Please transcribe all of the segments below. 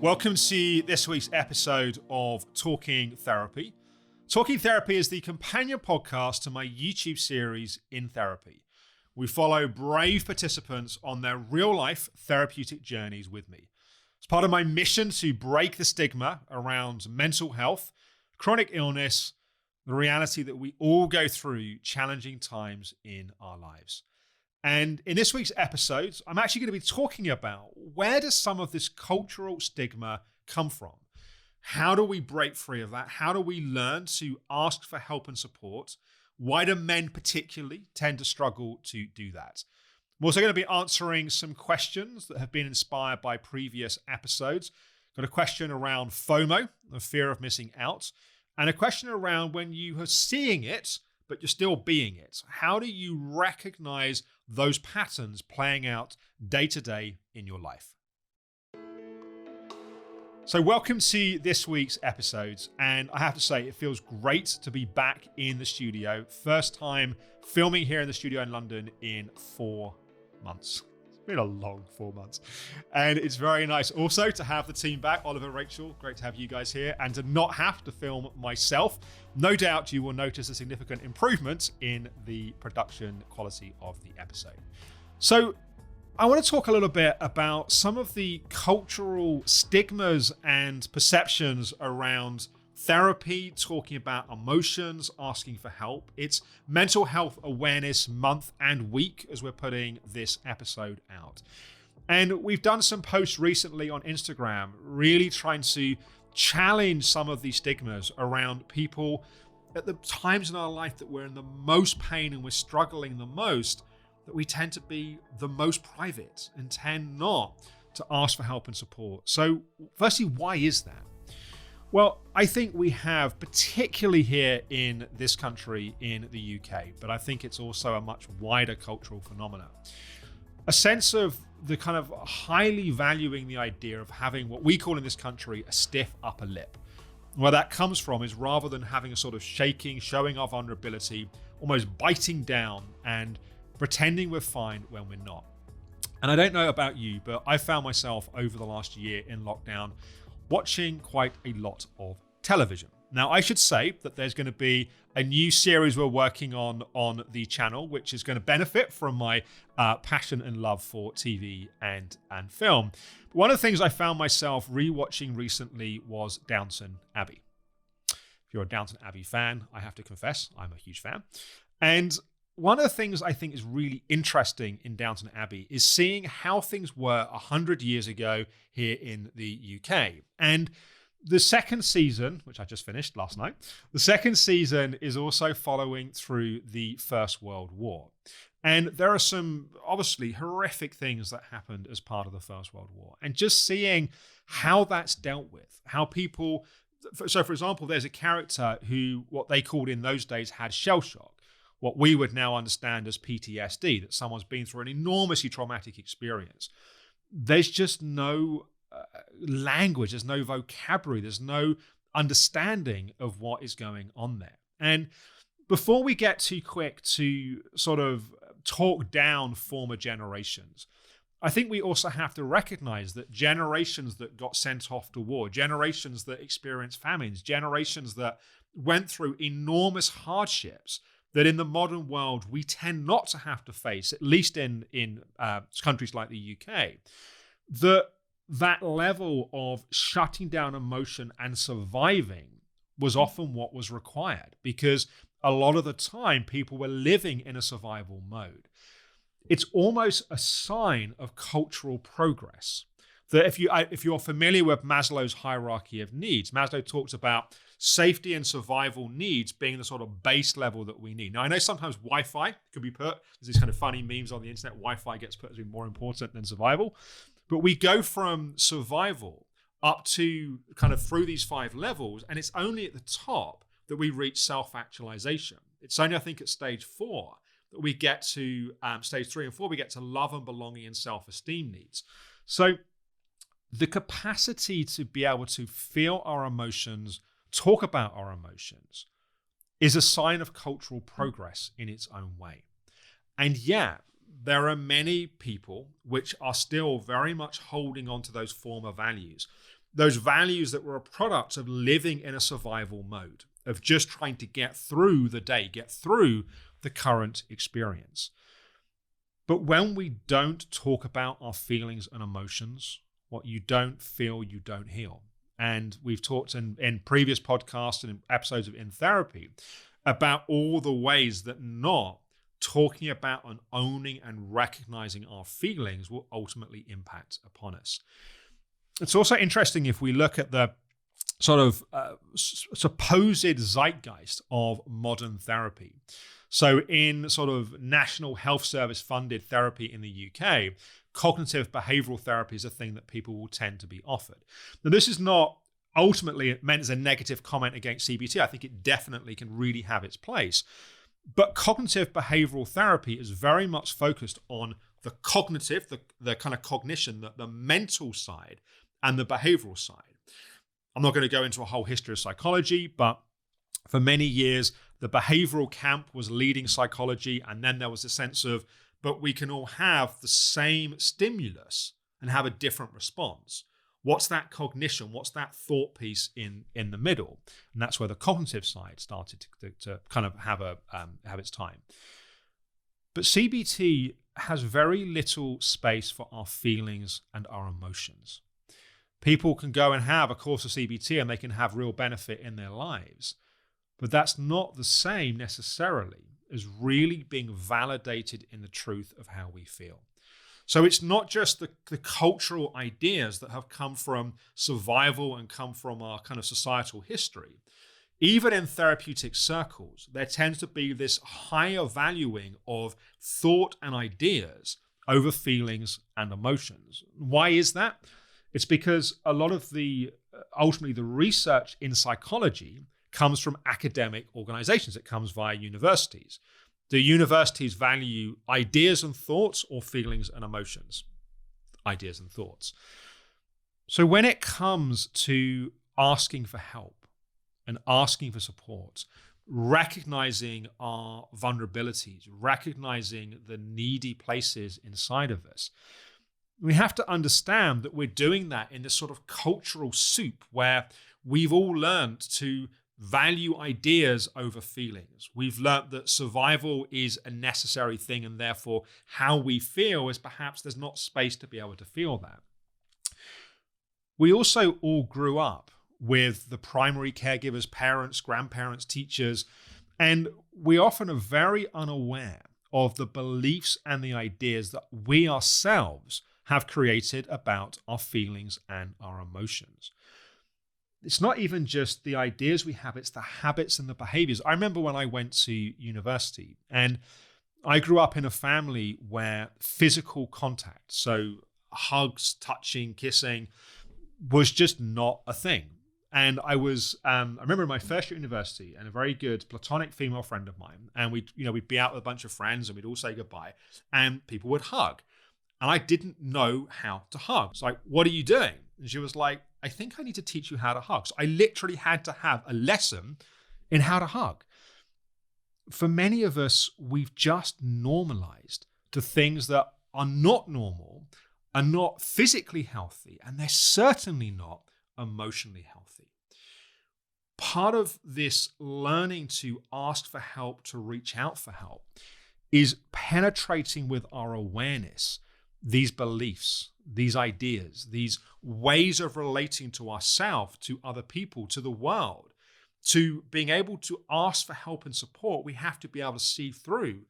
Welcome to this week's episode of Talking Therapy. Talking Therapy is the companion podcast to my YouTube series, In Therapy. We follow brave participants on their real-life therapeutic journeys with me. It's part of my mission to break the stigma around mental health, chronic illness, the reality that we all go through challenging times in our lives. And in this week's episode, I'm actually going to be talking about where does some of this cultural stigma come from? How do we break free of that? How do we learn to ask for help and support? Why do men particularly tend to struggle to do that? I'm also going to be answering some questions that have been inspired by previous episodes. Got a question around FOMO, the fear of missing out, and a question around when you are seeing it, but you're still being it. How do you recognize those patterns playing out day to day in your life? So welcome to this week's episodes, and I have to say it feels great to be back in the studio. First time filming here in the studio in London in 4 months. It's been a long 4 months, and it's very nice also to have the team back. Oliver, Rachel, great to have you guys here, and to not have to film myself. No doubt you will notice a significant improvement in the production quality of the episode. So I want to talk a little bit about some of the cultural stigmas and perceptions around therapy, talking about emotions, asking for help. It's Mental Health Awareness Month and Week as we're putting this episode out. And we've done some posts recently on Instagram, really trying to challenge some of these stigmas around people at the times in our life that we're in the most pain and we're struggling the most, that we tend to be the most private and tend not to ask for help and support. So firstly, why is that? Well, I think we have, particularly here in this country, in the UK, but I think it's also a much wider cultural phenomenon, a sense of the kind of highly valuing the idea of having what we call in this country a stiff upper lip. Where that comes from is rather than having a sort of shaking, showing our vulnerability, almost biting down and pretending we're fine when we're not. And I don't know about you, but I found myself over the last year in lockdown watching quite a lot of television. Now, I should say that there's going to be a new series we're working on the channel, which is going to benefit from my passion and love for TV and film. But one of the things I found myself rewatching recently was Downton Abbey. If you're a Downton Abbey fan, I have to confess, I'm a huge fan. And one of the things I think is really interesting in Downton Abbey is seeing how things were 100 years ago here in the UK. And the second season, which I just finished last night, the second season is also following through the First World War. And there are some obviously horrific things that happened as part of the First World War. And just seeing how that's dealt with, how people, so for example, there's a character who, what they called in those days, had shell shock. What we would now understand as PTSD, that someone's been through an enormously traumatic experience. There's just no language, there's no vocabulary, there's no understanding of what is going on there. And before we get too quick to sort of talk down former generations, I think we also have to recognize that generations that got sent off to war, generations that experienced famines, generations that went through enormous hardships, that in the modern world we tend not to have to face, at least in countries like the UK, that level of shutting down emotion and surviving was often what was required, because a lot of the time people were living in a survival mode. It's almost a sign of cultural progress. That if you're familiar with Maslow's hierarchy of needs, Maslow talks about safety and survival needs being the sort of base level that we need. Now, I know sometimes Wi-Fi could be put, there's these kind of funny memes on the internet, Wi-Fi gets put as being more important than survival. But we go from survival up to kind of through these 5 levels, and it's only at the top that we reach self-actualization. It's only, I think, at stage 4 that we get to, stage 3 and 4, we get to love and belonging and self-esteem needs. So the capacity to be able to feel our emotions, talk about our emotions, is a sign of cultural progress in its own way. And yet, there are many people which are still very much holding on to those former values. those values that were a product of living in a survival mode, of just trying to get through the day, get through the current experience. But when we don't talk about our feelings and emotions, what you don't feel, you don't heal. And we've talked in previous podcasts and in episodes of In Therapy about all the ways that not talking about and owning and recognizing our feelings will ultimately impact upon us. It's also interesting if we look at the sort of supposed zeitgeist of modern therapy. So in sort of National Health Service funded therapy in the UK, cognitive behavioral therapy is a thing that people will tend to be offered. Now, this is not ultimately meant as a negative comment against CBT. I think it definitely can really have its place. But cognitive behavioral therapy is very much focused on the cognitive, the kind of cognition, the mental side, and the behavioral side. I'm not going to go into a whole history of psychology, but for many years, the behavioral camp was leading psychology, and then there was a sense of, but we can all have the same stimulus and have a different response. What's that cognition? What's that thought piece in the middle? And that's where the cognitive side started to kind of have its time. But CBT has very little space for our feelings and our emotions. People can go and have a course of CBT and they can have real benefit in their lives. But that's not the same necessarily as really being validated in the truth of how we feel. So it's not just the cultural ideas that have come from survival and come from our kind of societal history. Even in therapeutic circles, there tends to be this higher valuing of thought and ideas over feelings and emotions. Why is that? It's because a lot of ultimately the research in psychology comes from academic organizations. It comes via universities. Do universities value ideas and thoughts or feelings and emotions? Ideas and thoughts. So when it comes to asking for help and asking for support, recognizing our vulnerabilities, recognizing the needy places inside of us, we have to understand that we're doing that in this sort of cultural soup where we've all learned to value ideas over feelings. We've learned that survival is a necessary thing, and therefore how we feel is perhaps there's not space to be able to feel that. We also all grew up with the primary caregivers, parents, grandparents, teachers, and we often are very unaware of the beliefs and the ideas that we ourselves have created about our feelings and our emotions. It's not even just the ideas we have, it's the habits and the behaviors. I remember when I went to university, and I grew up in a family where physical contact, so hugs, touching, kissing, was just not a thing. And I remember in my first year at university, and a very good platonic female friend of mine, and we'd be out with a bunch of friends and we'd all say goodbye, and people would hug. And I didn't know how to hug. It's like, what are you doing? And she was like, I think I need to teach you how to hug. So I literally had to have a lesson in how to hug. For many of us, we've just normalized to things that are not normal, are not physically healthy, and they're certainly not emotionally healthy. Part of this learning to ask for help, to reach out for help, is penetrating with our awareness these beliefs, these ideas, these ways of relating to ourselves, to other people, to the world. To being able to ask for help and support, we have to be able to see through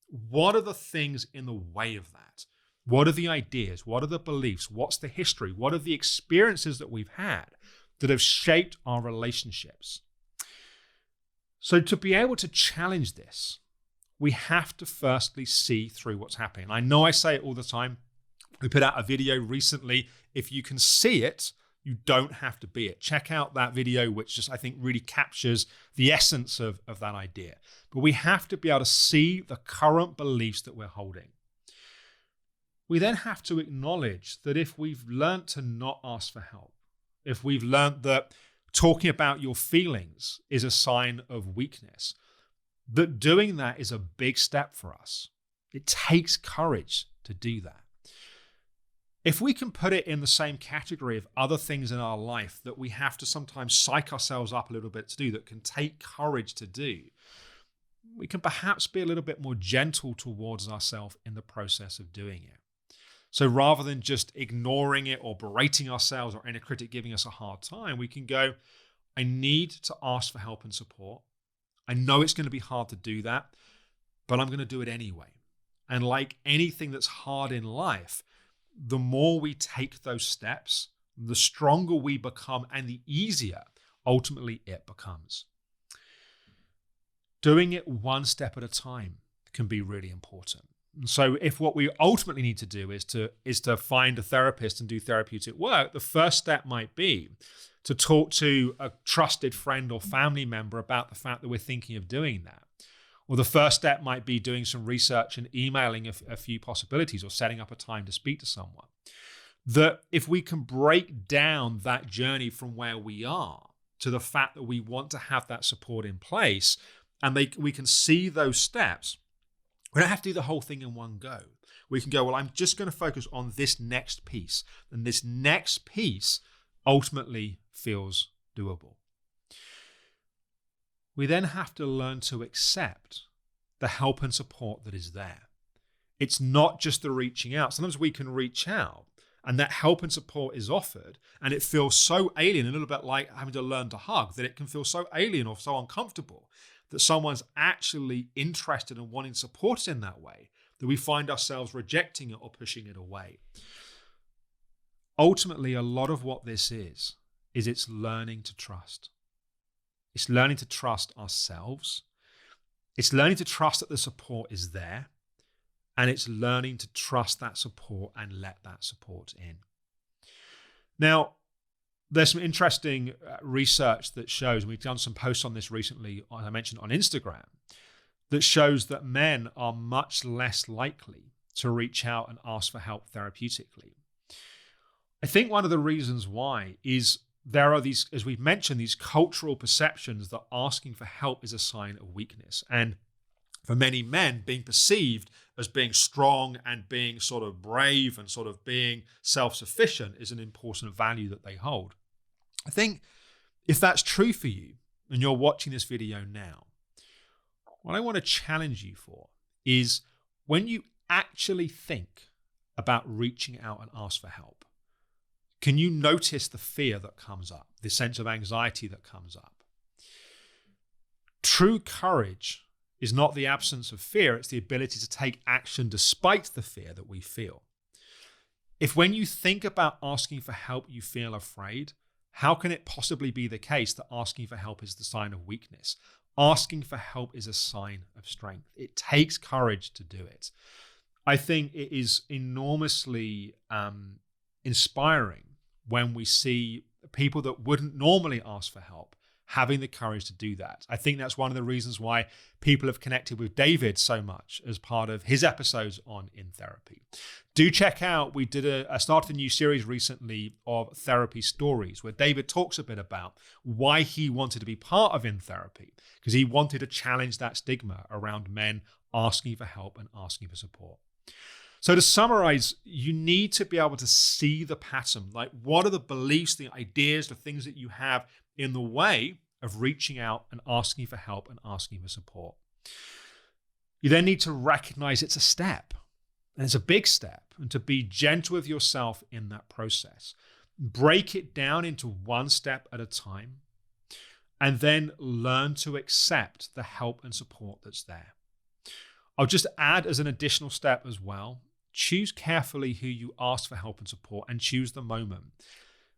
what are the things in the way of that. What are the ideas? What are the beliefs? What's the history? What are the experiences that we've had that have shaped our relationships? So to be able to challenge this, we have to firstly see through what's happening. I know I say it all the time. We put out a video recently. If you can see it, you don't have to be it. Check out that video, which just, I think, really captures the essence of that idea. But we have to be able to see the current beliefs that we're holding. We then have to acknowledge that if we've learned to not ask for help, if we've learned that talking about your feelings is a sign of weakness, that doing that is a big step for us. It takes courage to do that. If we can put it in the same category of other things in our life that we have to sometimes psych ourselves up a little bit to do, that can take courage to do, we can perhaps be a little bit more gentle towards ourselves in the process of doing it. So rather than just ignoring it or berating ourselves or inner critic giving us a hard time, we can go, I need to ask for help and support. I know it's going to be hard to do that, but I'm going to do it anyway. And like anything that's hard in life, the more we take those steps, the stronger we become and the easier ultimately it becomes. Doing it one step at a time can be really important. And so if what we ultimately need to do is to find a therapist and do therapeutic work, the first step might be to talk to a trusted friend or family member about the fact that we're thinking of doing that. Or the first step might be doing some research and emailing a few possibilities or setting up a time to speak to someone. That if we can break down that journey from where we are to the fact that we want to have that support in place, and we can see those steps, we don't have to do the whole thing in one go. We can go, well, I'm just going to focus on this next piece. And this next piece ultimately feels doable. We then have to learn to accept the help and support that is there. It's not just the reaching out. Sometimes we can reach out and that help and support is offered and it feels so alien, a little bit like having to learn to hug, that it can feel so alien or so uncomfortable that someone's actually interested in wanting support in that way, that we find ourselves rejecting it or pushing it away. Ultimately, a lot of what this is it's learning to trust. It's learning to trust ourselves. It's learning to trust that the support is there. And it's learning to trust that support and let that support in. Now, there's some interesting research that shows, and we've done some posts on this recently, as I mentioned, on Instagram, that shows that men are much less likely to reach out and ask for help therapeutically. I think one of the reasons why is there are these, as we've mentioned, these cultural perceptions that asking for help is a sign of weakness. And for many men, being perceived as being strong and being sort of brave and sort of being self-sufficient is an important value that they hold. I think if that's true for you and you're watching this video now, what I want to challenge you for is when you actually think about reaching out and ask for help, can you notice the fear that comes up, the sense of anxiety that comes up? True courage is not the absence of fear, it's the ability to take action despite the fear that we feel. If when you think about asking for help, you feel afraid, how can it possibly be the case that asking for help is the sign of weakness? Asking for help is a sign of strength. It takes courage to do it. I think it is enormously inspiring when we see people that wouldn't normally ask for help having the courage to do that. I think that's one of the reasons why people have connected with David so much as part of his episodes on In Therapy. Do check out, we started a new series recently of therapy stories where David talks a bit about why he wanted to be part of In Therapy, because he wanted to challenge that stigma around men asking for help and asking for support. So to summarize, you need to be able to see the pattern. Like, what are the beliefs, the ideas, the things that you have in the way of reaching out and asking for help and asking for support? You then need to recognize it's a step, and it's a big step, and to be gentle with yourself in that process. Break it down into one step at a time, and then learn to accept the help and support that's there. I'll just add as an additional step as well, choose carefully who you ask for help and support and choose the moment.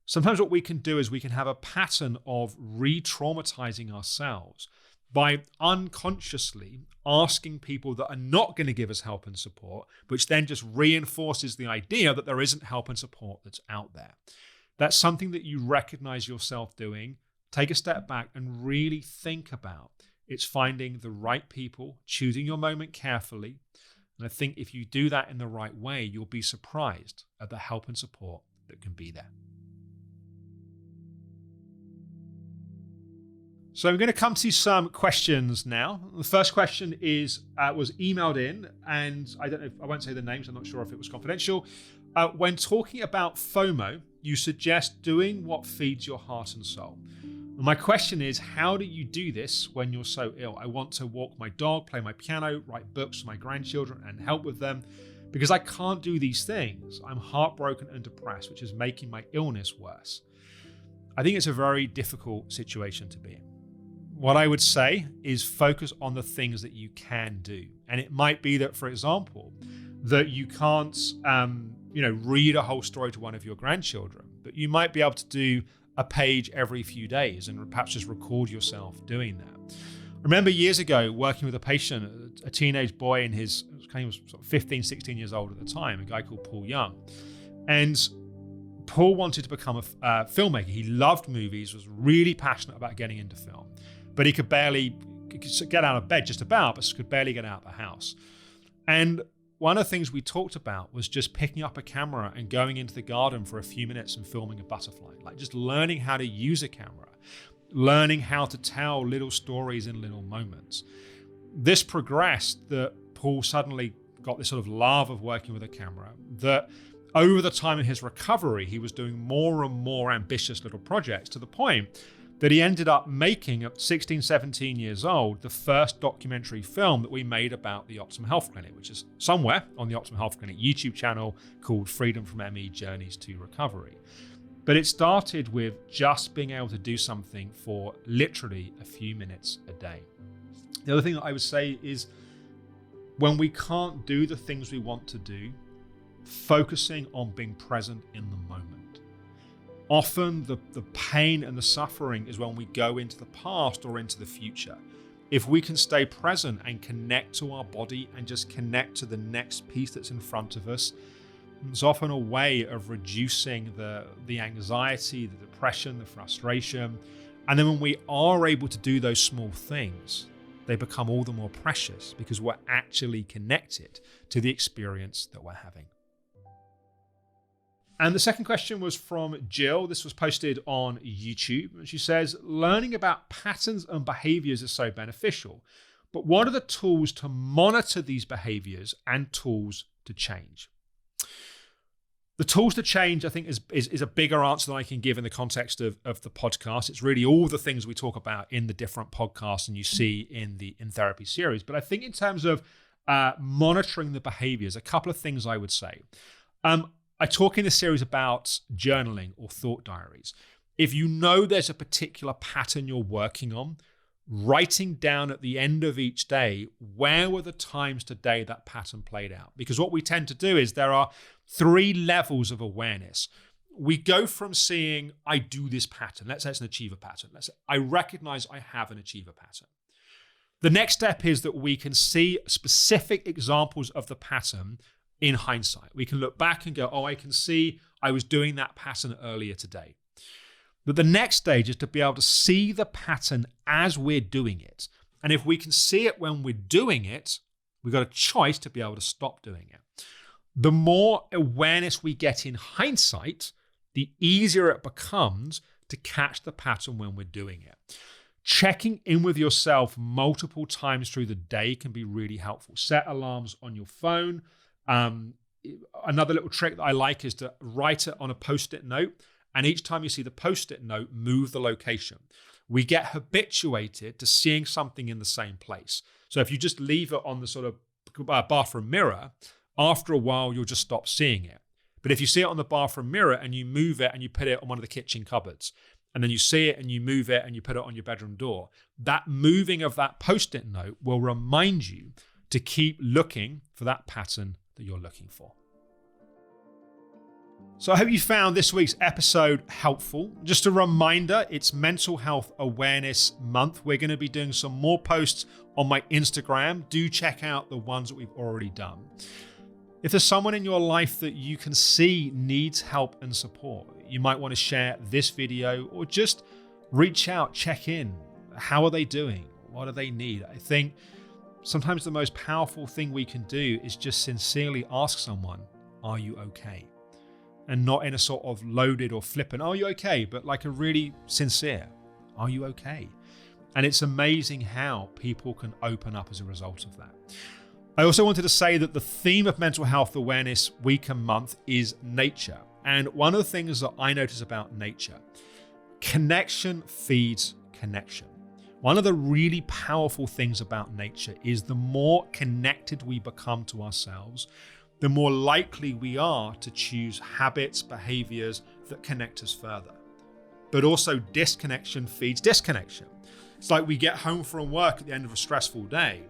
Sometimes what we can do is we can have a pattern of re-traumatizing ourselves by unconsciously asking people that are not going to give us help and support, which then just reinforces the idea that there isn't help and support that's out there. That's something that you recognize yourself doing. Take a step back and really think about. It's finding the right people, choosing your moment carefully. And I think if you do that in the right way, you'll be surprised at the help and support that can be there. So I'm going to come to some questions now. The first question was emailed in, and I won't say the names. I'm not sure if it was confidential, When talking about FOMO, you suggest doing what feeds your heart and soul. And my question is, how do you do this when you're so ill? I want to walk my dog, play my piano, write books for my grandchildren and help with them. Because I can't do these things, I'm heartbroken and depressed, which is making my illness worse. I think it's a very difficult situation to be in. What I would say is focus on the things that you can do. And it might be that, for example, that you can't read a whole story to one of your grandchildren, but you might be able to do a page every few days and perhaps just record yourself doing that. I remember years ago working with a patient, a teenage boy in his, he was sort of 15, 16 years old at the time, a guy called Paul Young. And Paul wanted to become a filmmaker. He loved movies, was really passionate about getting into film, but he could barely get out of bed just about, but could barely get out of the house. And one of the things we talked about was just picking up a camera and going into the garden for a few minutes and filming a butterfly, like just learning how to use a camera, learning how to tell little stories in little moments. This progressed that Paul suddenly got this sort of love of working with a camera, that over the time of his recovery, he was doing more and more ambitious little projects to the point that he ended up making, at 16, 17 years old, the first documentary film that we made about the Optimum Health Clinic, which is somewhere on the Optimum Health Clinic YouTube channel called Freedom from ME Journeys to Recovery. But it started with just being able to do something for literally a few minutes a day. The other thing that I would say is when we can't do the things we want to do, focusing on being present in the moment. Often the pain and the suffering is when we go into the past or into the future. If we can stay present and connect to our body and just connect to the next piece that's in front of us, it's often a way of reducing the anxiety, the depression, the frustration. And then when we are able to do those small things, they become all the more precious because we're actually connected to the experience that we're having. And the second question was from Jill. This was posted on YouTube. She says, learning about patterns and behaviors is so beneficial, but what are the tools to monitor these behaviors and tools to change? The tools to change, I think, is a bigger answer than I can give in the context of the podcast. It's really all the things we talk about in the different podcasts and you see in the In Therapy series. But I think in terms of monitoring the behaviors, a couple of things I would say. I talk in this series about journaling or thought diaries. If you know there's a particular pattern you're working on, writing down at the end of each day, where were the times today that pattern played out? Because what we tend to do is there are 3 levels of awareness. We go from seeing, I do this pattern. Let's say it's an achiever pattern. Let's say I recognize I have an achiever pattern. The next step is that we can see specific examples of the pattern in hindsight. We can look back and go, oh, I can see I was doing that pattern earlier today. But the next stage is to be able to see the pattern as we're doing it. And if we can see it when we're doing it, we've got a choice to be able to stop doing it. The more awareness we get in hindsight, the easier it becomes to catch the pattern when we're doing it. Checking in with yourself multiple times through the day can be really helpful. Set alarms on your phone. Another little trick that I like is to write it on a Post-it note. And each time you see the Post-it note, move the location. We get habituated to seeing something in the same place. So if you just leave it on the sort of bathroom mirror, after a while, you'll just stop seeing it. But if you see it on the bathroom mirror and you move it and you put it on one of the kitchen cupboards, and then you see it and you move it and you put it on your bedroom door, that moving of that Post-it note will remind you to keep looking for that pattern that you're looking for. So I hope you found this week's episode helpful. Just a reminder, it's Mental Health Awareness Month. We're going to be doing some more posts on my Instagram. Do check out the ones that we've already done. If there's someone in your life that you can see needs help and support, you might want to share this video or just reach out, check in. How are they doing? What do they need? I think sometimes the most powerful thing we can do is just sincerely ask someone, are you okay? And not in a sort of loaded or flippant, are you okay? But like a really sincere, are you okay? And it's amazing how people can open up as a result of that. I also wanted to say that the theme of Mental Health Awareness Week and Month is nature. And one of the things that I notice about nature, connection feeds connection. One of the really powerful things about nature is the more connected we become to ourselves, the more likely we are to choose habits, behaviors that connect us further. But also disconnection feeds disconnection. It's like we get home from work at the end of a stressful day.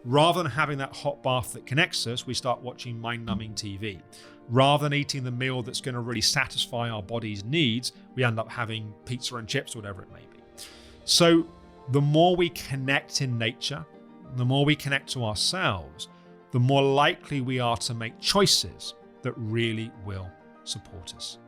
Rather than having that hot bath that connects us, we start watching mind-numbing TV. Rather than eating the meal that's going to really satisfy our body's needs, we end up having pizza and chips or whatever it may be. So the more we connect in nature, the more we connect to ourselves, the more likely we are to make choices that really will support us.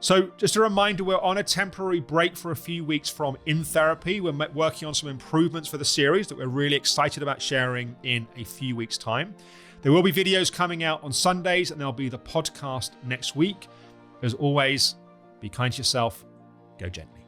So just a reminder, we're on a temporary break for a few weeks from In Therapy. We're working on some improvements for the series that we're really excited about sharing in a few weeks' time. There will be videos coming out on Sundays, and there'll be the podcast next week. As always, be kind to yourself, go gently.